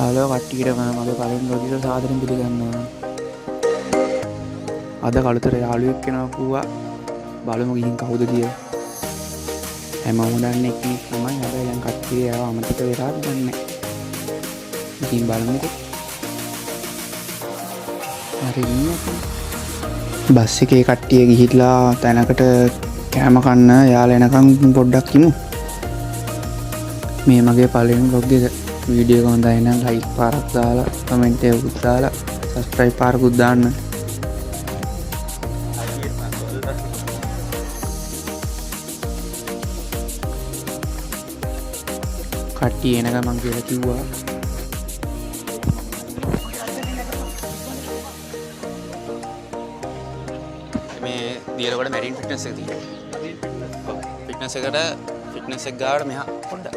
Hello කට්ටියට මගේ පළවෙනි vlog එක සාදරයෙන් පිළිගන්නවා. අද කළුතර යාළුවෙක් කෙනා කිව්වා බලමු ගිහින් කවුද කියලා. හැමෝම දන්නේ කෙනෙක් තමයි. හැබැයි දැන් කට්ටිය ආව අමතක වෙලාද දන්නේ නැහැ. ඉතින් බලමුකෝ. හරි ඉන්නකෝ. බස් එකේ කට්ටිය ගිහිල්ලා තැනකට කෑම කන්න යාළ එනකම් පොඩ්ඩක් ඉමු. මේ මගේ පළවෙනි vlog එක. වීඩියෝ එක හොඳයි නම් ලයික් පාරක් දාලා කමෙන්ට් එකකුත් දාලා සබ්ස්ක්‍රයිබ් පාරකුත් දාන්න. කට්ටිය එනකම් මං කියලා කිව්වා. මේ දියලකට මැරින් ෆිට්නස් එක තියෙනවා. ෆිට්නස් එක ගාවට මෙහා පොඩ්ඩක්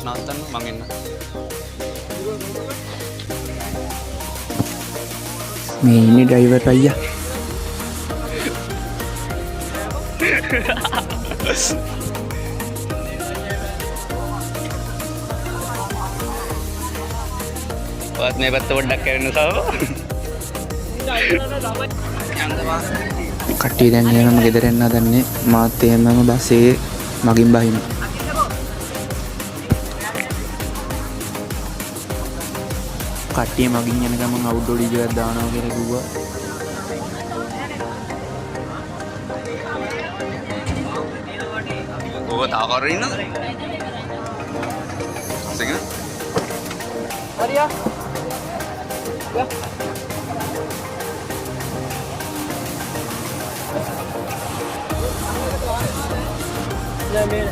නවත්තන්න මං එන්න. මේ ඉන්නේ ඩ්‍රයිවර් අයියා. වත් මේ පැත්ත පොඩ්ඩක් කරන්න සාව. කට්ටිය දැන් එහෙමම ගෙදර එන්න හදන්නේ. මාත් එහෙමම බස් එකේ මගින් බහිනවා. කට්ටිය මගින් යන ගමන් අවුට්ඩෝර් ඩීජේ එකක් දානවා කියලා කිව්වා. ඔබ තාම කරේ ඉන්නද? සෙකන්. හරියා. යා මේ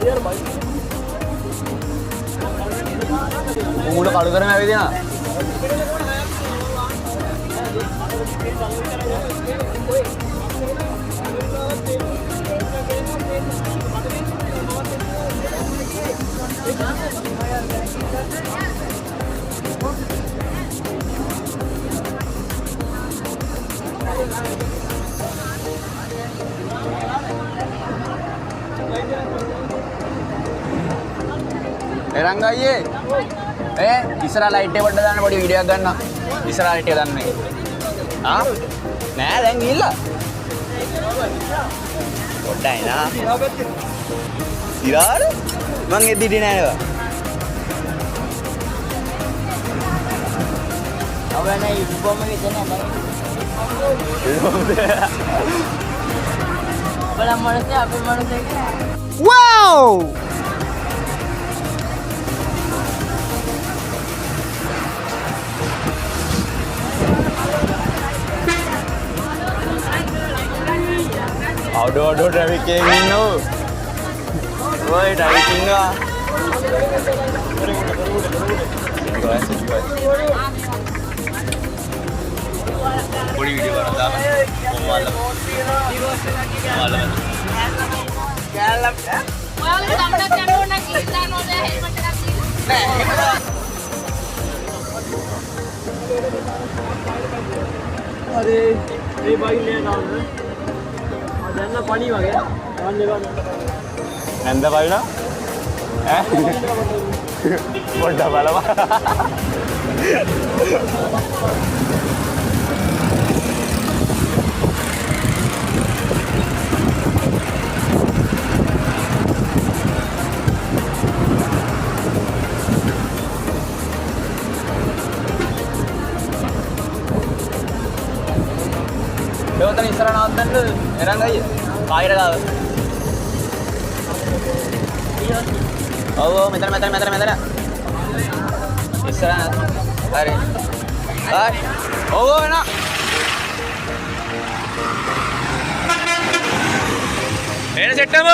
යාර බයි උඹට කඩු කරම ඇවිදිනා. එරංග අයියේ ඉස්සරහා ලයිට් එක පොඩ්ඩක් දාන්න පොඩි වීඩියෝ එකක් ගන්න. ඉස්සරහා ලයිට් එක දාන්න මේ. නෑ දැන් ගිහිල්ලා. පොඩ්ඩයි නා. ඉරාර මං එද්දිටි නෑ නේද? අවනේ ඉබ්බම විදින නෑ. බලන්න මොනසේ අපේ මොනසේ කියලා. වව්! Outdoor traffic ke minno. Oi driving ga. Puri video barada. Malam. Galam. Malam sampai channel na kita no de helmet ka dilla. Are ये बाइक ले ना දැන් පණි වගේ යන්න එපා නැන්ද බලනවා ඈ පොඩ්ඩක් බලපන්. දෙවතන ඉස්සරහ නවත්තන්න එරංග අයියේ පායර ගාව. ඔව් මෙතන ඉස්සරහ හරි හරි ඔව් එන එන සෙට්ටම